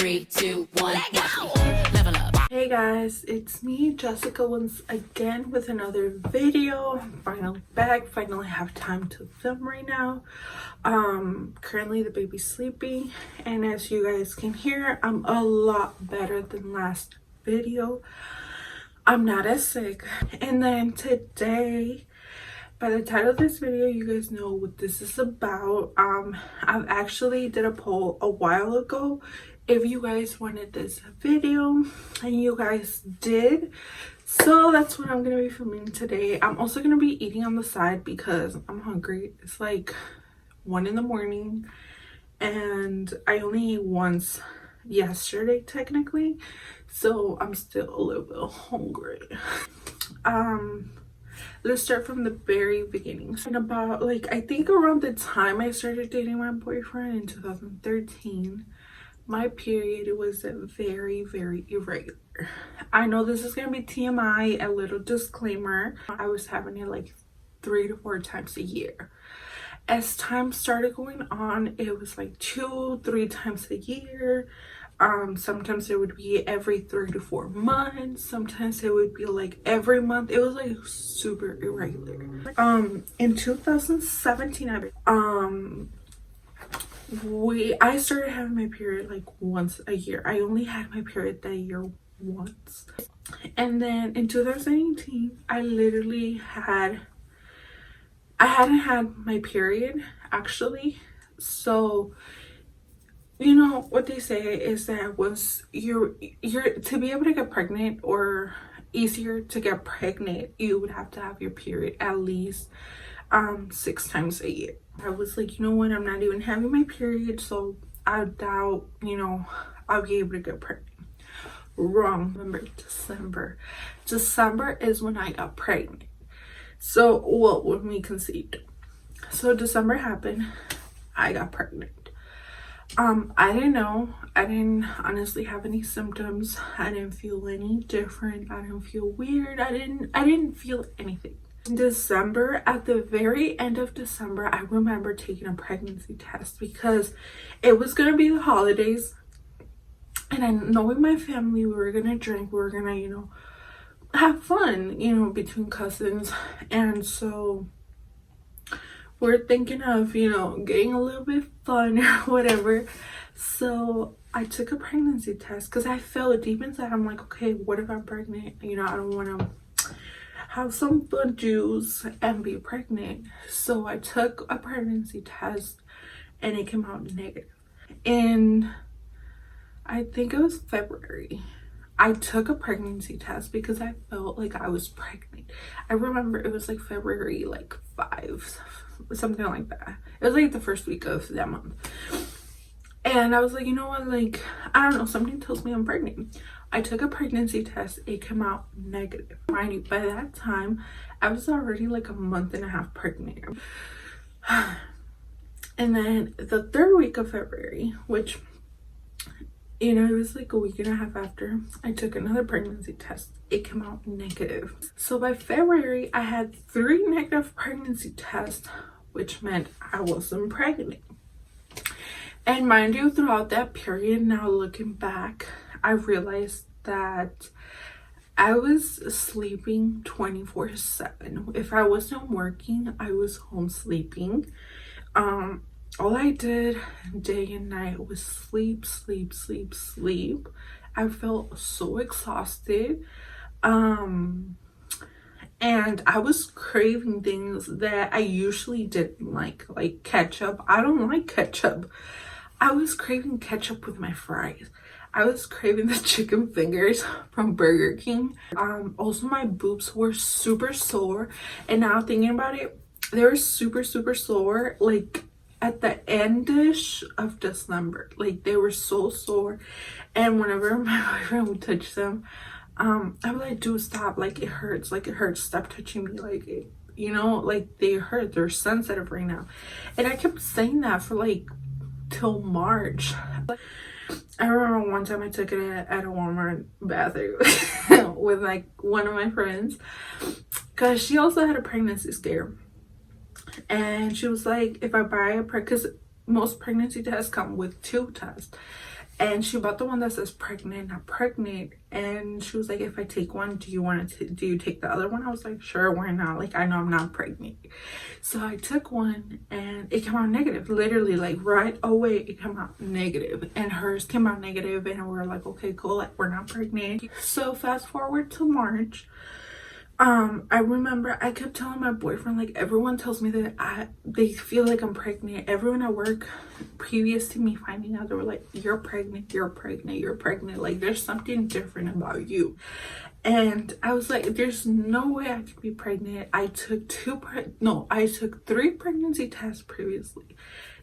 3, 2, 1, go! Level up. Hey guys, it's me, Jessica, once again with another video. I'm finally back, finally have time to film right now. Currently the baby's sleeping, and as you guys can hear, I'm a lot better than last video. I'm not as sick. And then today, by the title of this video, you guys know what this is about. I've actually did a poll a while ago if you guys wanted this video, and you guys did, so that's what I'm gonna be filming today. I'm also gonna be eating on the side because I'm hungry. It's like 1 in the morning and I only ate once yesterday technically, so I'm still a little bit hungry. Let's start from the very beginning. And about, like, I think around the time I started dating my boyfriend in 2013, my period was very irregular. I know this is gonna be TMI, a little disclaimer. I was having it like 3 to 4 times a year. As time started going on, it was like 2-3 times a year. Sometimes it would be every 3 to 4 months. Sometimes it would be like every month. It was like super irregular. In 2017, I started having my period like once a year. I only had my period that year once. And then in 2018, I hadn't had my period actually. So you know what they say is that once you're to be able to get pregnant, or easier to get pregnant, you would have to have your period at least 6 times a year. I was like, you know what, I'm not even having my period, so I doubt, you know, I'll be able to get pregnant. Wrong. Remember, December is when I got pregnant. So, well, when we conceived. So December happened, I got pregnant. I didn't know. I didn't honestly have any symptoms. I didn't feel any different. I didn't feel weird. I didn't feel anything. In December, at the very end of December, I remember taking a pregnancy test because it was gonna be the holidays, and I know with my family we were gonna drink, we were gonna, you know, have fun, you know, between cousins. And so we're thinking of, you know, getting a little bit fun or whatever. So I took a pregnancy test because I felt deep inside, I'm like, okay, what if I'm pregnant? You know, I don't want to have some fun juice and be pregnant. So I took a pregnancy test and it came out negative. In, I think it was February, I took a pregnancy test because I felt like I was pregnant. I remember it was like February like 5, something like that. It was like the first week of that month. And I was like, you know what, like, I don't know, something tells me I'm pregnant. I took a pregnancy test, it came out negative. Mind you, by that time, I was already like a month and a half pregnant. And then the 3rd week of February, which, you know, it was like a week and a half after, I took another pregnancy test. It came out negative. So by February, I had 3 negative pregnancy tests, which meant I wasn't pregnant. And mind you, throughout that period, now looking back, I realized that I was sleeping 24/7. If I wasn't working, I was home sleeping. All I did day and night was sleep. I felt so exhausted. And I was craving things that I usually didn't like ketchup. I don't like ketchup. I was craving ketchup with my fries. I was craving the chicken fingers from Burger King. Also my boobs were super sore, and now thinking about it, they were super sore like at the end-ish of December. Like, they were so sore, and whenever my boyfriend would touch them, I was like, dude, stop, like, it hurts, stop touching me, like, it, you know, like, they hurt, they're sensitive right now. And I kept saying that for like till March. I remember one time I took it at a Walmart bathroom with like one of my friends, because she also had a pregnancy scare. And she was like, if I buy because most pregnancy tests come with 2 tests, And she bought the one that says pregnant, not pregnant. And she was like, if I take one, do you take the other one? I was like, sure, why not? Like, I know I'm not pregnant. So I took one and it came out negative. Literally, like right away, it came out negative. And hers came out negative, and we're like, okay, cool, like we're not pregnant. So fast forward to March. I remember I kept telling my boyfriend, like, everyone tells me that they feel like I'm pregnant. Everyone at work, previous to me finding out, they were like, you're pregnant, you're pregnant, you're pregnant. Like, there's something different about you. And I was like, there's no way I could be pregnant. I took 3 pregnancy tests previously.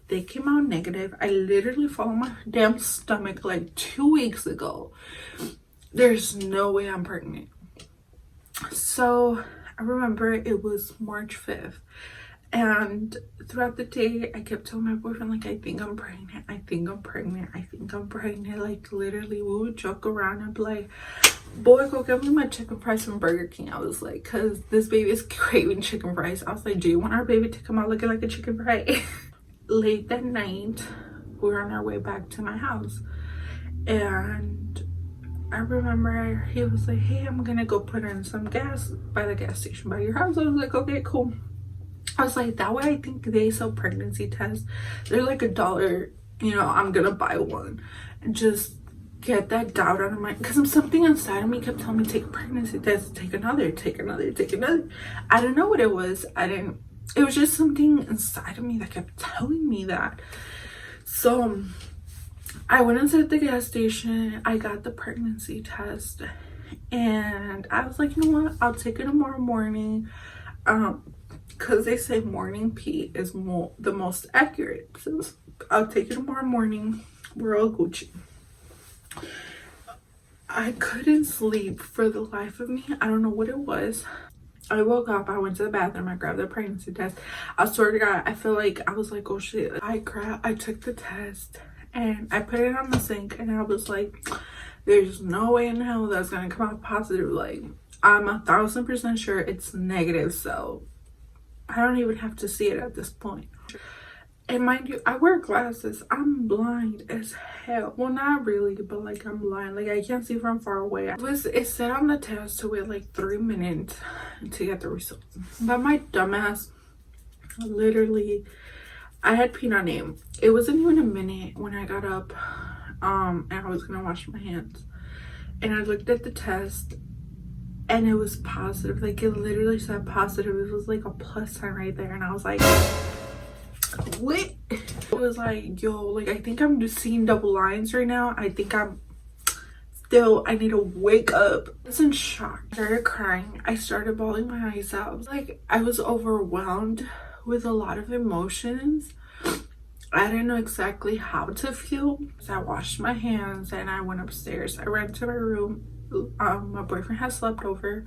They came out negative. I literally fell on my damn stomach like 2 weeks ago. There's no way I'm pregnant. So I remember it was March 5th, and throughout the day I kept telling my boyfriend, like, I think I'm pregnant, I think I'm pregnant, I think I'm pregnant. Like, literally we would joke around and be like, boy, go get me my chicken fries from Burger King. I was like, because this baby is craving chicken fries. I was like, do you want our baby to come out looking like a chicken fry? Late that night, we were on our way back to my house, and I remember he was like, hey, I'm gonna go put in some gas by the gas station by your house. I was like, okay, cool. I was like, that way I think they sell pregnancy tests. They're like $1, you know, I'm gonna buy one and just get that doubt out of my, because something inside of me kept telling me, take a pregnancy test, take another, take another, take another. I don't know what it was. It was just something inside of me that kept telling me that. So I went inside the gas station, I got the pregnancy test, and I was like, you know what, I'll take it tomorrow morning, because they say morning pee is the most accurate. So I'll take it tomorrow morning, we're all Gucci. I couldn't sleep for the life of me. I don't know what it was. I woke up, I went to the bathroom, I grabbed the pregnancy test. I swear to God, I feel like I was like, oh shit. I took the test and I put it on the sink, and I was like, there's no way in hell that's gonna come out positive. Like, I'm 1000% sure it's negative, so I don't even have to see it at this point. And mind you, I wear glasses. I'm blind as hell. Well, not really, but like, I'm blind. Like, I can't see from far away. It said on the test to wait like 3 minutes to get the results. But my dumbass, literally, I had peed on it. It wasn't even a minute when I got up, and I was gonna wash my hands. And I looked at the test, and it was positive. Like, it literally said positive. It was like a plus sign right there. And I was like, what? It was like, yo, like, I think I'm just seeing double lines right now. I think I need to wake up. I was in shock. I started crying. I started bawling my eyes out. Like, I was overwhelmed with a lot of emotions. I didn't know exactly how to feel. So I washed my hands and I went upstairs. I ran to my room. My boyfriend had slept over.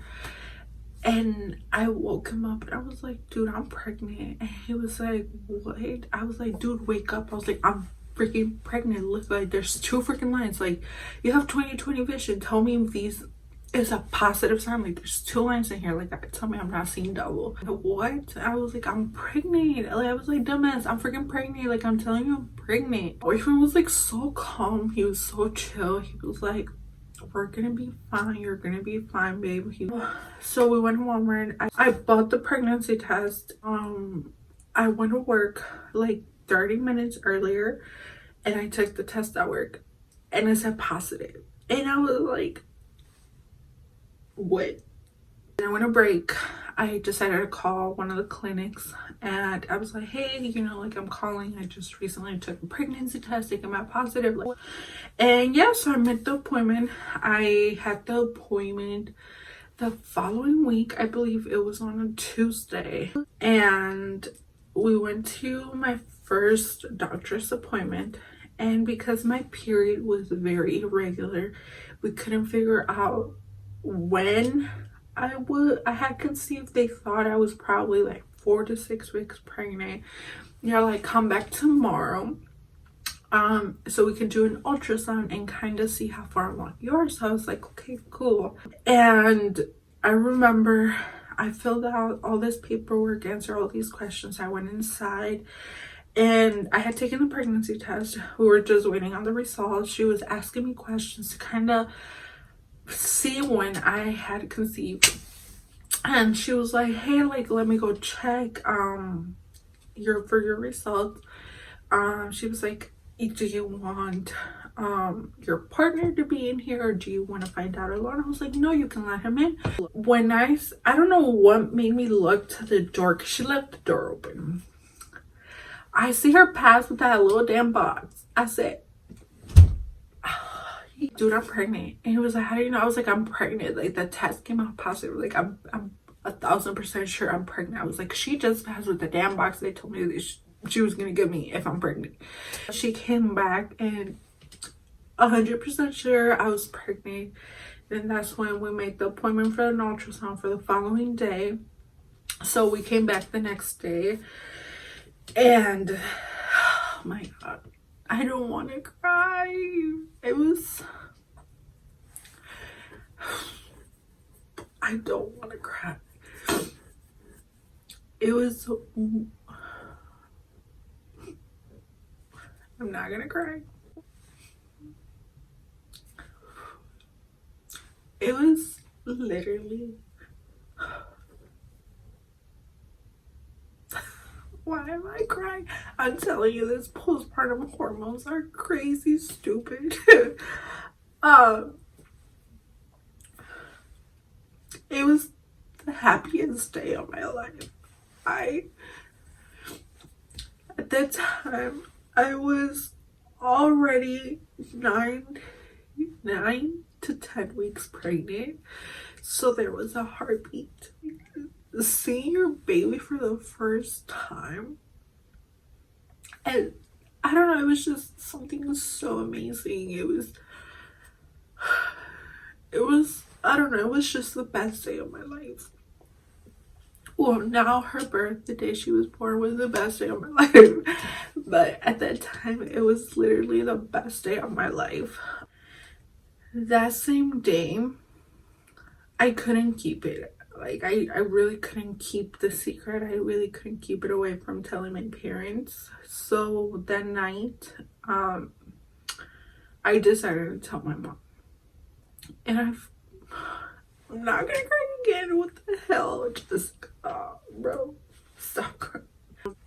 And I woke him up and I was like, dude, I'm pregnant. And he was like, what? I was like, dude, wake up. I was like, I'm freaking pregnant. Look, like, there's 2 freaking lines. Like, you have 20/20 vision. Tell me if these is a positive sign. Like, there's 2 lines in here. Like, tell me I'm not seeing double. What? I was like, I'm pregnant. Like, I was like, dumbass, I'm freaking pregnant. Like, I'm telling you, I'm pregnant. My boyfriend was like so calm. He was so chill. He was like, we're gonna be fine, you're gonna be fine, babe. So we went to Walmart. I bought the pregnancy test. I went to work like 30 minutes earlier, and I took the test at work, and it said positive. And I was like, what? And I went to break. I decided to call one of the clinics, and I was like, hey, you know, like, I'm calling. I just recently took a pregnancy test. They came out positive. Like, and yeah, so I made the appointment. I had the appointment the following week. I believe it was on a Tuesday. And we went to my first doctor's appointment. And because my period was very irregular, we couldn't figure out when I had conceived. They thought I was probably like 4 to 6 weeks pregnant. They're like, come back tomorrow, so we can do an ultrasound and kind of see how far along you are. So I was like, okay, cool. And I remember I filled out all this paperwork, answered all these questions. I went inside And I had taken the pregnancy test. We were just waiting on the results. She was asking me questions to kind of see when I had conceived. And she was like, hey, like, let me go check your results. She was like, do you want your partner to be in here, or do you want to find out alone? I was like, no, you can let him in. When I don't know what made me look to the door, because she left the door open. I see her pass with that little damn box. I said, dude, I'm pregnant. And he was like, how do you know? I was like, I'm pregnant. Like, the test came out positive. Like, I'm 1,000% sure I'm pregnant. I was like, she just passed with the damn box they told me that she was gonna give me if I'm pregnant. She came back and 100% sure I was pregnant. And that's when we made the appointment for an ultrasound for the following day. So we came back the next day, and oh my god, I don't want to cry. I don't want to cry. It was, I'm not gonna cry. It was literally, why am I crying? I'm telling you, this postpartum hormones are crazy stupid. It was the happiest day of my life. At that time, I was already 9 to 10 weeks pregnant. So there was a heartbeat. Seeing your baby for the first time, and I don't know, it was just something so amazing. It was I don't know, it was just the best day of my life. Well, now her birth, the day she was born, was the best day of my life. But at that time, it was literally the best day of my life. That same day, I couldn't keep it. Like, I really couldn't keep the secret. I really couldn't keep it away from telling my parents. So that night, I decided to tell my mom. And I'm not gonna cry again. What the hell? Just, bro, stop crying.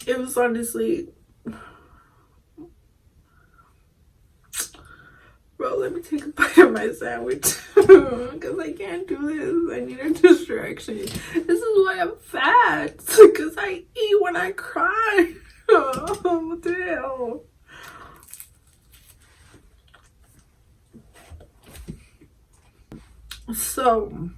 It was honestly, bro, let me take a bite of my sandwich. Because I can't do this. I need a distraction. This is why I'm fat. Because I eat when I cry. What the hell? So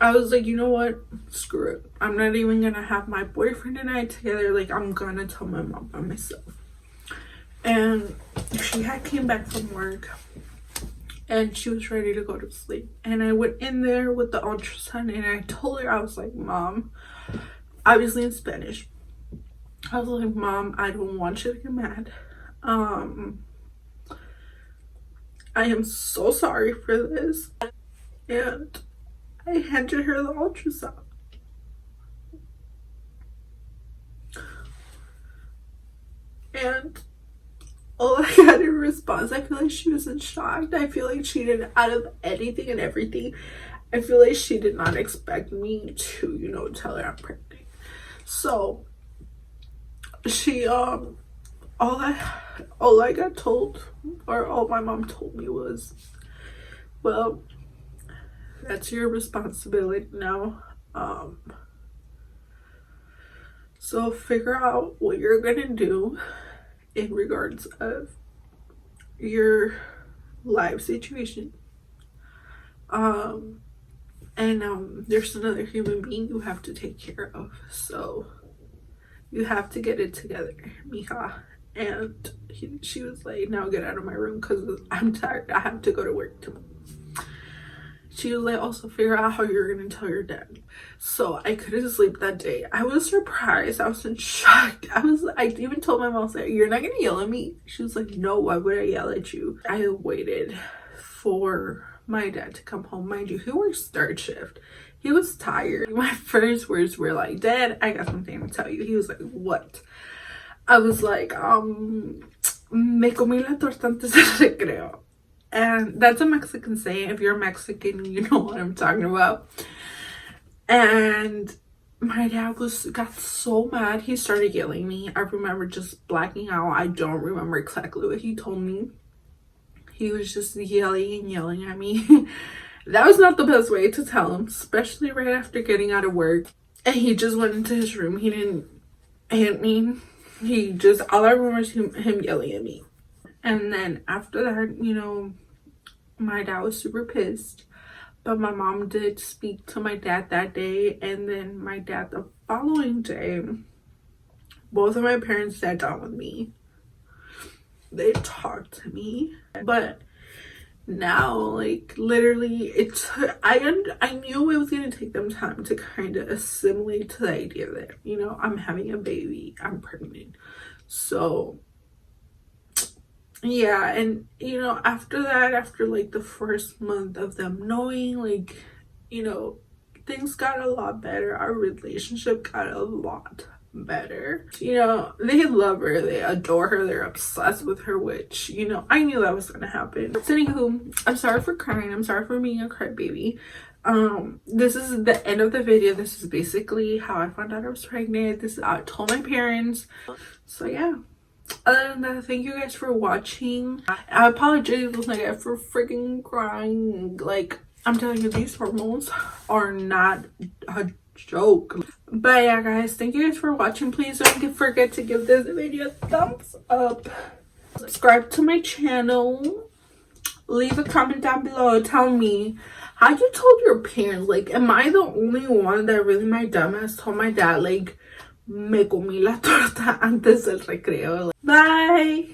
I was like, you know what? Screw it. I'm not even gonna have my boyfriend and I together. Like, I'm gonna tell my mom by myself. And she had came back from work and she was ready to go to sleep. And I went in there with the ultrasound and I told her, I was like, Mom, obviously in Spanish. I was like, Mom, I don't want you to get mad. I am so sorry for this. And I handed her the ultrasound. And all I got in response, I feel like she was in shock. I feel like she did, out of anything and everything, I feel like she did not expect me to, you know, tell her I'm pregnant. So she all I got told, or all my mom told me was, well, that's your responsibility now. So figure out what you're gonna do in regards of your life situation. There's another human being you have to take care of. So you have to get it together, mija. And she was like, now get out of my room because I'm tired. I have to go to work tomorrow. She was like, also figure out how you're gonna tell your dad. So I couldn't sleep that day. I was surprised. I was in shock. I even told my mom, like, you're not gonna yell at me? She was like, no, why would I yell at you? I waited for my dad to come home. Mind you, he works third shift. He was tired. My first words were like, Dad, I got something to tell you. He was like, what? I was like, me comí la torta antes del recreo. And that's a Mexican saying. If you're Mexican, you know what I'm talking about. And my dad got so mad. He started yelling at me. I remember just blacking out. I don't remember exactly what he told me. He was just yelling and yelling at me. That was not the best way to tell him, especially right after getting out of work. And he just went into his room. He didn't hit me. All I remember is him yelling at me. And then after that, you know, my dad was super pissed. But my mom did speak to my dad that day. And then my dad the following day, both of my parents sat down with me. They talked to me. But now, like, literally, I knew it was going to take them time to kind of assimilate to the idea that, you know, I'm having a baby. I'm pregnant. So yeah, and you know, after that, after like the first month of them knowing, like, you know, things got a lot better. Our relationship got a lot better. You know, they love her, they adore her, they're obsessed with her, which, you know, I knew that was gonna happen. So anywho, I'm sorry for crying, I'm sorry for being a crybaby. This is the end of the video. This is basically how I found out I was pregnant. This is how I told my parents. So yeah, other than that, thank you guys for watching. I apologize for freaking crying. Like, I'm telling you, these hormones are not a joke. But yeah, guys, thank you guys for watching. Please don't forget to give this video a thumbs up, subscribe to my channel, leave a comment down below. Tell me how you told your parents. Like, am I the only one that really, my dumbass told my dad, like, me comí la torta antes del recreo? Bye.